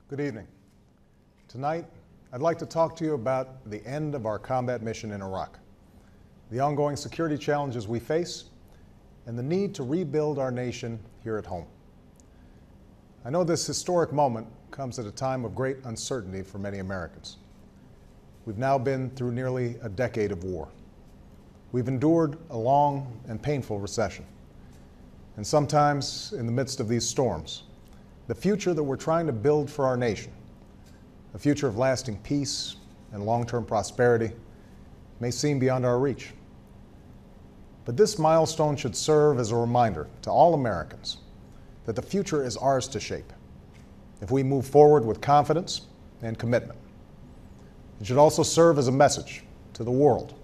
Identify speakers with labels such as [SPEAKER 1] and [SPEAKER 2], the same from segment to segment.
[SPEAKER 1] Good evening. Tonight, I'd like to talk to you about the end of our combat mission in Iraq, the ongoing security challenges we face, and the need to rebuild our nation here at home. I know this historic moment comes at a time of great uncertainty for many Americans. We've now been through nearly a decade of war. We've endured a long and painful recession. And sometimes, in the midst of these storms, the future that we're trying to build for our nation, a future of lasting peace and long-term prosperity, may seem beyond our reach. But this milestone should serve as a reminder to all Americans that the future is ours to shape if we move forward with confidence and commitment. It should also serve as a message to the world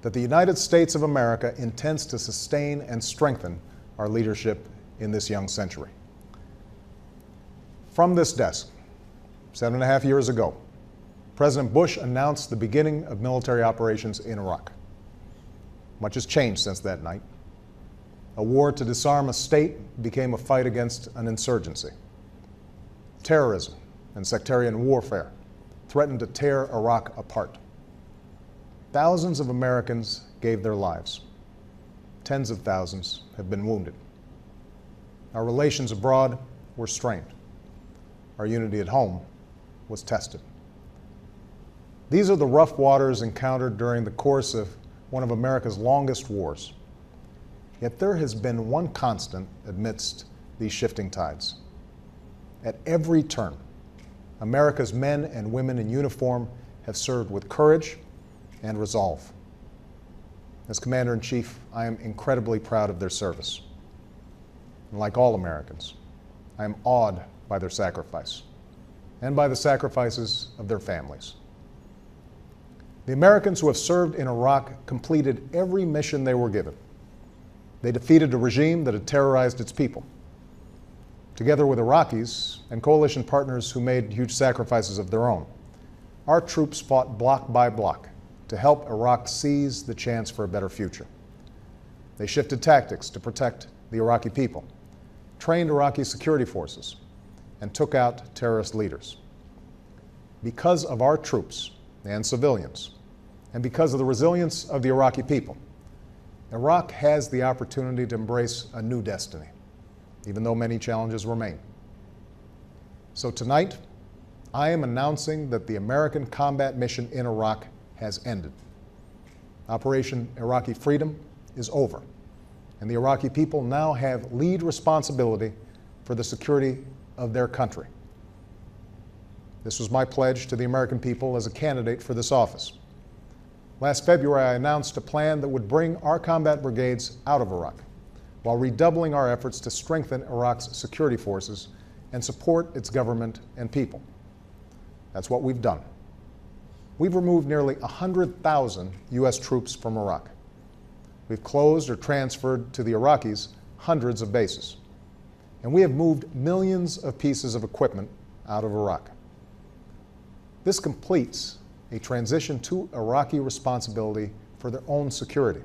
[SPEAKER 1] that the United States of America intends to sustain and strengthen our leadership in this young century. From this desk, 7.5 years ago, President Bush announced the beginning of military operations in Iraq. Much has changed since that night. A war to disarm a state became a fight against an insurgency. Terrorism and sectarian warfare threatened to tear Iraq apart. Thousands of Americans gave their lives. Tens of thousands have been wounded. Our relations abroad were strained. Our unity at home was tested. These are the rough waters encountered during the course of one of America's longest wars. Yet there has been one constant amidst these shifting tides. At every turn, America's men and women in uniform have served with courage and resolve. As Commander-in-Chief, I am incredibly proud of their service. And like all Americans, I am awed by their sacrifice and by the sacrifices of their families. The Americans who have served in Iraq completed every mission they were given. They defeated a regime that had terrorized its people. Together with Iraqis and coalition partners who made huge sacrifices of their own, our troops fought block by block to help Iraq seize the chance for a better future. They shifted tactics to protect the Iraqi people, trained Iraqi security forces, and took out terrorist leaders. Because of our troops and civilians, and because of the resilience of the Iraqi people, Iraq has the opportunity to embrace a new destiny, even though many challenges remain. So tonight, I am announcing that the American combat mission in Iraq has ended. Operation Iraqi Freedom is over, and the Iraqi people now have lead responsibility for the security of their country. This was my pledge to the American people as a candidate for this office. Last February, I announced a plan that would bring our combat brigades out of Iraq, while redoubling our efforts to strengthen Iraq's security forces and support its government and people. That's what we've done. We've removed nearly 100,000 U.S. troops from Iraq. We've closed or transferred to the Iraqis hundreds of bases. And we have moved millions of pieces of equipment out of Iraq. This completes a transition to Iraqi responsibility for their own security.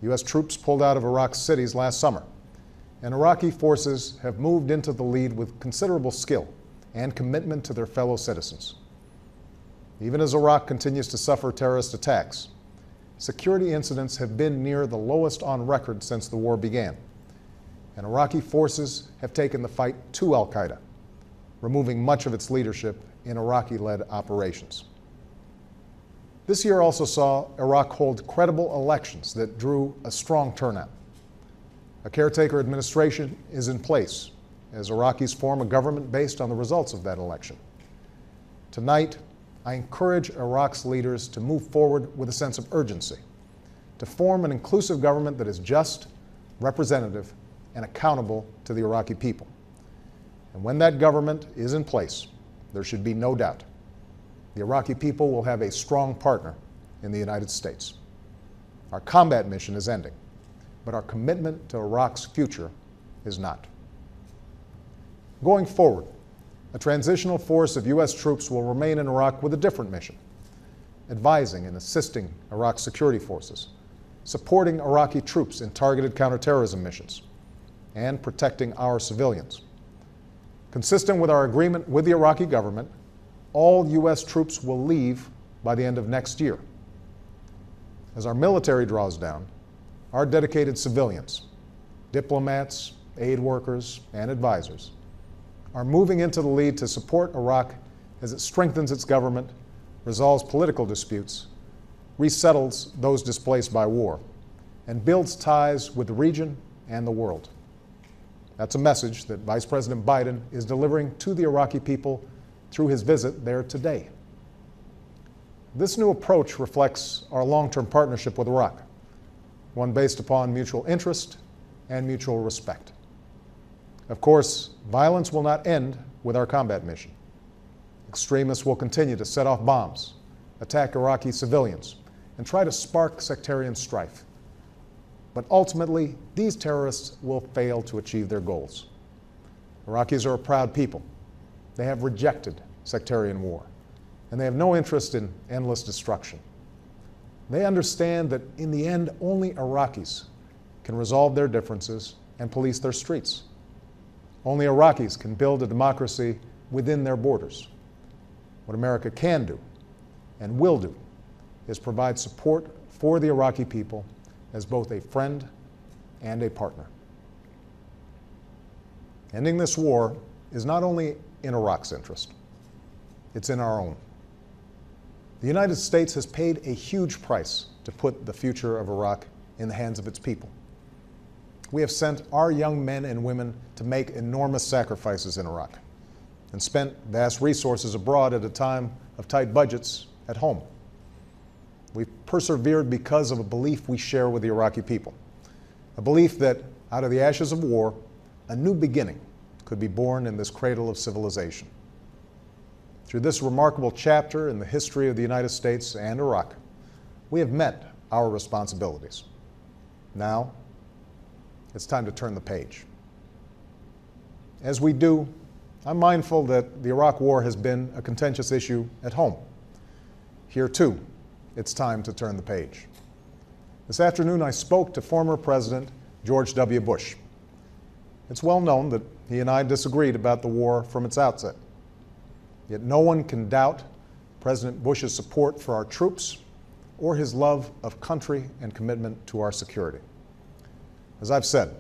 [SPEAKER 1] U.S. troops pulled out of Iraq's cities last summer, and Iraqi forces have moved into the lead with considerable skill and commitment to their fellow citizens. Even as Iraq continues to suffer terrorist attacks, security incidents have been near the lowest on record since the war began, and Iraqi forces have taken the fight to al-Qaeda, removing much of its leadership in Iraqi-led operations. This year also saw Iraq hold credible elections that drew a strong turnout. A caretaker administration is in place as Iraqis form a government based on the results of that election. Tonight, I encourage Iraq's leaders to move forward with a sense of urgency, to form an inclusive government that is just, representative, and accountable to the Iraqi people. And when that government is in place, there should be no doubt the Iraqi people will have a strong partner in the United States. Our combat mission is ending, but our commitment to Iraq's future is not. Going forward, a transitional force of U.S. troops will remain in Iraq with a different mission, advising and assisting Iraq's security forces, supporting Iraqi troops in targeted counterterrorism missions, and protecting our civilians. Consistent with our agreement with the Iraqi government, all U.S. troops will leave by the end of next year. As our military draws down, our dedicated civilians, diplomats, aid workers, and advisors are moving into the lead to support Iraq as it strengthens its government, resolves political disputes, resettles those displaced by war, and builds ties with the region and the world. That's a message that Vice President Biden is delivering to the Iraqi people through his visit there today. This new approach reflects our long-term partnership with Iraq, one based upon mutual interest and mutual respect. Of course, violence will not end with our combat mission. Extremists will continue to set off bombs, attack Iraqi civilians, and try to spark sectarian strife. But ultimately, these terrorists will fail to achieve their goals. Iraqis are a proud people. They have rejected sectarian war, and they have no interest in endless destruction. They understand that in the end, only Iraqis can resolve their differences and police their streets. Only Iraqis can build a democracy within their borders. What America can do and will do is provide support for the Iraqi people as both a friend and a partner. Ending this war is not only in Iraq's interest, it's in our own. The United States has paid a huge price to put the future of Iraq in the hands of its people. We have sent our young men and women to make enormous sacrifices in Iraq and spent vast resources abroad at a time of tight budgets at home. We've persevered because of a belief we share with the Iraqi people, a belief that out of the ashes of war, a new beginning could be born in this cradle of civilization. Through this remarkable chapter in the history of the United States and Iraq, we have met our responsibilities. Now, it's time to turn the page. As we do, I'm mindful that the Iraq War has been a contentious issue at home. Here, too, it's time to turn the page. This afternoon, I spoke to former President George W. Bush. It's well known that he and I disagreed about the war from its outset. Yet no one can doubt President Bush's support for our troops or his love of country and commitment to our security. As I've said,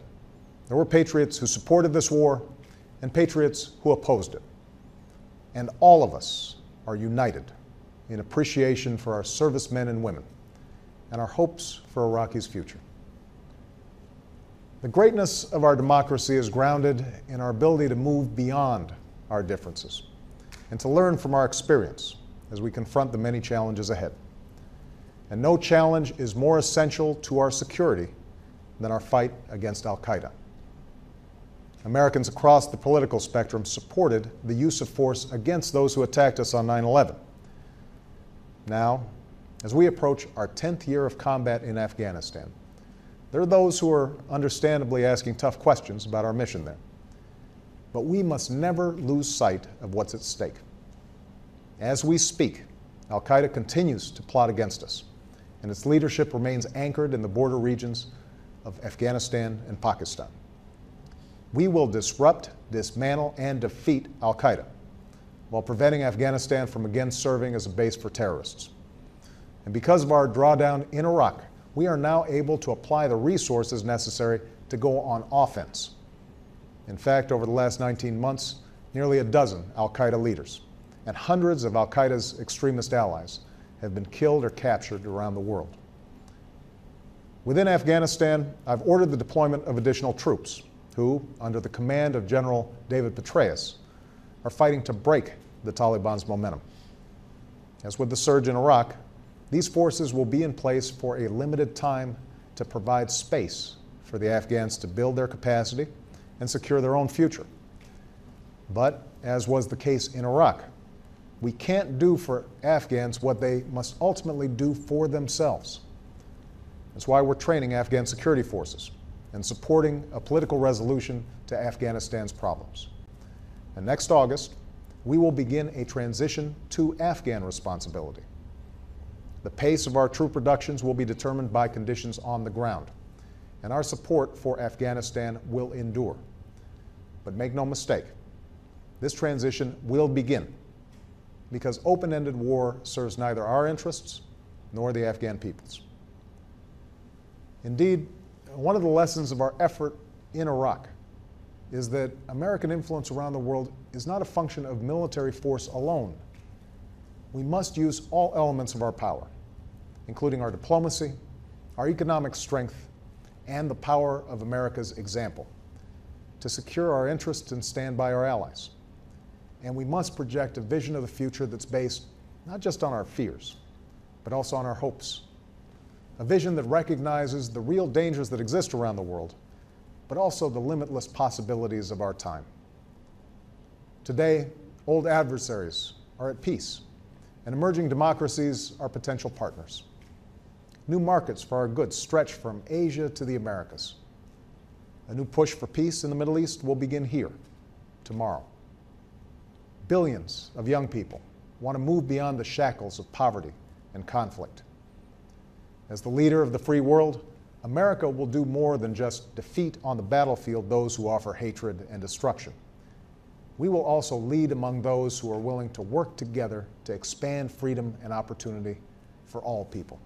[SPEAKER 1] there were patriots who supported this war and patriots who opposed it. And all of us are united in appreciation for our servicemen and women and our hopes for Iraqi's future. The greatness of our democracy is grounded in our ability to move beyond our differences and to learn from our experience as we confront the many challenges ahead. And no challenge is more essential to our security than our fight against al-Qaeda. Americans across the political spectrum supported the use of force against those who attacked us on 9/11. Now, as we approach our 10th year of combat in Afghanistan, there are those who are understandably asking tough questions about our mission there. But we must never lose sight of what's at stake. As we speak, al-Qaeda continues to plot against us, and its leadership remains anchored in the border regions of Afghanistan and Pakistan. We will disrupt, dismantle, and defeat al-Qaeda while preventing Afghanistan from again serving as a base for terrorists. And because of our drawdown in Iraq, we are now able to apply the resources necessary to go on offense. In fact, over the last 19 months, nearly a dozen al-Qaeda leaders and hundreds of al-Qaeda's extremist allies have been killed or captured around the world. Within Afghanistan, I've ordered the deployment of additional troops who, under the command of General David Petraeus, are fighting to break the Taliban's momentum. As with the surge in Iraq, these forces will be in place for a limited time to provide space for the Afghans to build their capacity and secure their own future. But, as was the case in Iraq, we can't do for Afghans what they must ultimately do for themselves. That's why we're training Afghan security forces and supporting a political resolution to Afghanistan's problems. And next August, we will begin a transition to Afghan responsibility. The pace of our troop reductions will be determined by conditions on the ground, and our support for Afghanistan will endure. But make no mistake, this transition will begin, because open-ended war serves neither our interests nor the Afghan people's. Indeed, one of the lessons of our effort in Iraq is that American influence around the world is not a function of military force alone. We must use all elements of our power, including our diplomacy, our economic strength, and the power of America's example, to secure our interests and stand by our allies. And we must project a vision of the future that's based not just on our fears, but also on our hopes. A vision that recognizes the real dangers that exist around the world, but also the limitless possibilities of our time. Today, old adversaries are at peace, and emerging democracies are potential partners. New markets for our goods stretch from Asia to the Americas. A new push for peace in the Middle East will begin here, tomorrow. Billions of young people want to move beyond the shackles of poverty and conflict. As the leader of the free world, America will do more than just defeat on the battlefield those who offer hatred and destruction. We will also lead among those who are willing to work together to expand freedom and opportunity for all people.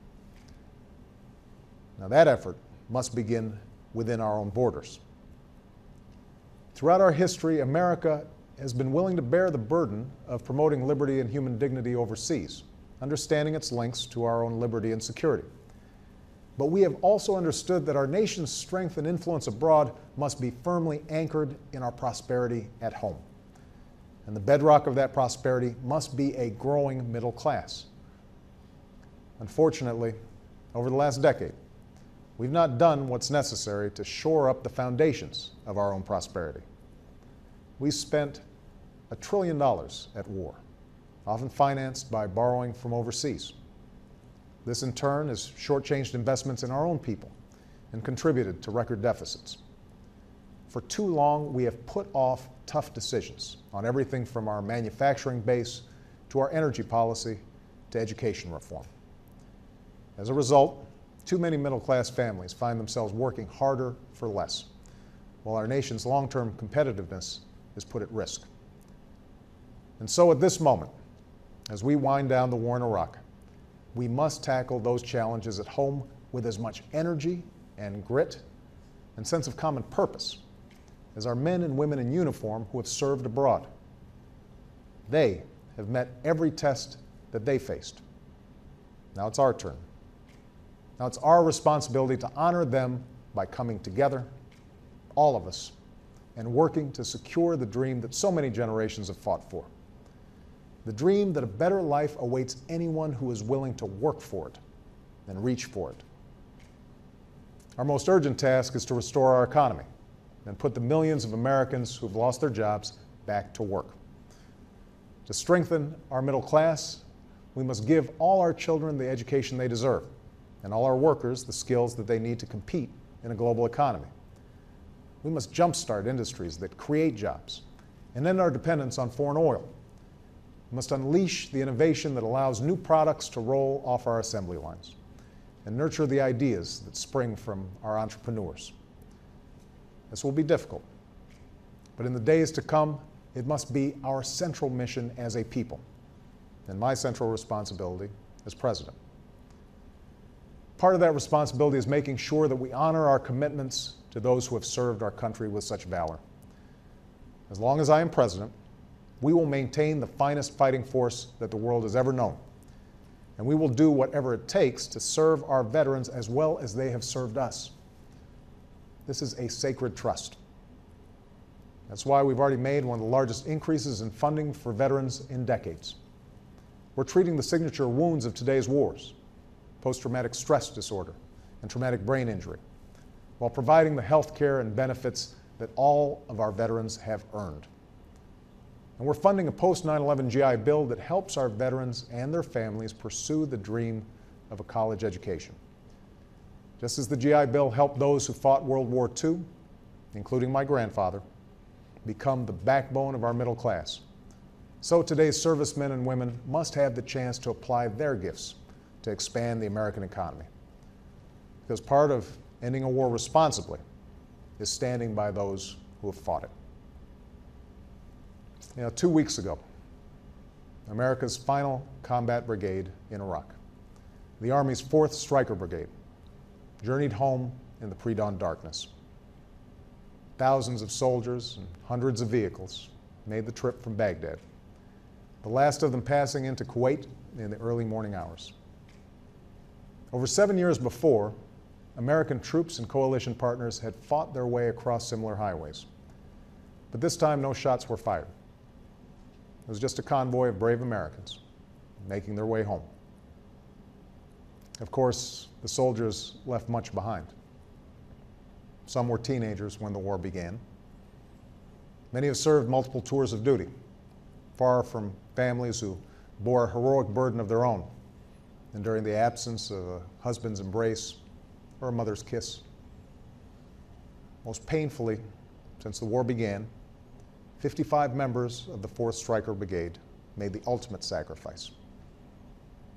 [SPEAKER 1] Now, that effort must begin within our own borders. Throughout our history, America has been willing to bear the burden of promoting liberty and human dignity overseas, understanding its links to our own liberty and security. But we have also understood that our nation's strength and influence abroad must be firmly anchored in our prosperity at home. And the bedrock of that prosperity must be a growing middle class. Unfortunately, over the last decade, we've not done what's necessary to shore up the foundations of our own prosperity. We spent $1 trillion at war, often financed by borrowing from overseas. This, in turn, has shortchanged investments in our own people and contributed to record deficits. For too long, we have put off tough decisions on everything from our manufacturing base to our energy policy to education reform. As a result, too many middle-class families find themselves working harder for less, while our nation's long-term competitiveness is put at risk. And so at this moment, as we wind down the war in Iraq, we must tackle those challenges at home with as much energy and grit and sense of common purpose as our men and women in uniform who have served abroad. They have met every test that they faced. Now it's our turn. Now it's our responsibility to honor them by coming together, all of us, and working to secure the dream that so many generations have fought for. The dream that a better life awaits anyone who is willing to work for it and reach for it. Our most urgent task is to restore our economy and put the millions of Americans who've lost their jobs back to work. To strengthen our middle class, we must give all our children the education they deserve and all our workers the skills that they need to compete in a global economy. We must jumpstart industries that create jobs and end our dependence on foreign oil. We must unleash the innovation that allows new products to roll off our assembly lines and nurture the ideas that spring from our entrepreneurs. This will be difficult, but in the days to come, it must be our central mission as a people and my central responsibility as president. Part of that responsibility is making sure that we honor our commitments to those who have served our country with such valor. As long as I am president, we will maintain the finest fighting force that the world has ever known, and we will do whatever it takes to serve our veterans as well as they have served us. This is a sacred trust. That's why we've already made one of the largest increases in funding for veterans in decades. We're treating the signature wounds of today's wars, post-traumatic stress disorder and traumatic brain injury, while providing the health care and benefits that all of our veterans have earned. And we're funding a post-9/11 GI Bill that helps our veterans and their families pursue the dream of a college education. Just as the GI Bill helped those who fought World War II, including my grandfather, become the backbone of our middle class, so today's servicemen and women must have the chance to apply their gifts to expand the American economy. Because part of ending a war responsibly is standing by those who have fought it. 2 weeks ago, America's final combat brigade in Iraq, the Army's 4th Stryker Brigade, journeyed home in the pre-dawn darkness. Thousands of soldiers and hundreds of vehicles made the trip from Baghdad, the last of them passing into Kuwait in the early morning hours. Over 7 years before, American troops and coalition partners had fought their way across similar highways. But this time, no shots were fired. It was just a convoy of brave Americans making their way home. Of course, the soldiers left much behind. Some were teenagers when the war began. Many have served multiple tours of duty, far from families who bore a heroic burden of their own, enduring the absence of a husband's embrace or a mother's kiss. Most painfully, since the war began, 55 members of the 4th Stryker Brigade made the ultimate sacrifice,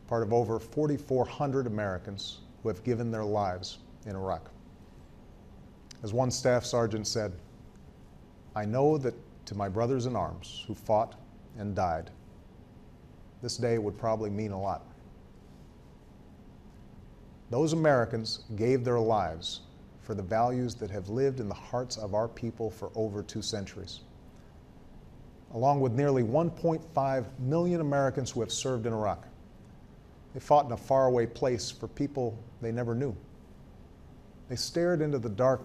[SPEAKER 1] part of over 4,400 Americans who have given their lives in Iraq. As one staff sergeant said, "I know that to my brothers in arms who fought and died, this day would probably mean a lot." Those Americans gave their lives for the values that have lived in the hearts of our people for over 2 centuries. Along with nearly 1.5 million Americans who have served in Iraq, they fought in a faraway place for people they never knew. They stared into the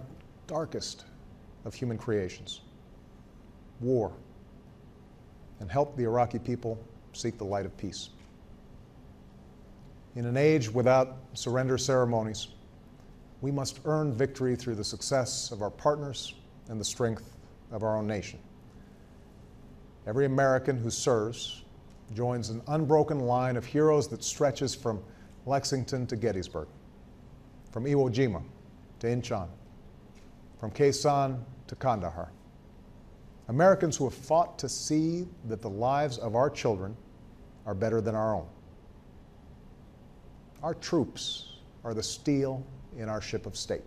[SPEAKER 1] darkest of human creations, war, and helped the Iraqi people seek the light of peace. In an age without surrender ceremonies, we must earn victory through the success of our partners and the strength of our own nation. Every American who serves joins an unbroken line of heroes that stretches from Lexington to Gettysburg, from Iwo Jima to Inchon, from Khe Sanh to Kandahar. Americans who have fought to see that the lives of our children are better than our own. Our troops are the steel in our ship of state.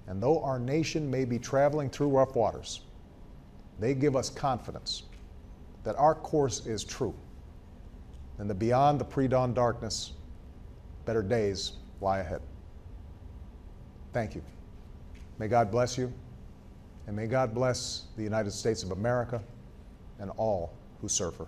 [SPEAKER 1] And though our nation may be traveling through rough waters, they give us confidence that our course is true and that beyond the pre-dawn darkness, better days lie ahead. Thank you. May God bless you, and may God bless the United States of America and all who serve her.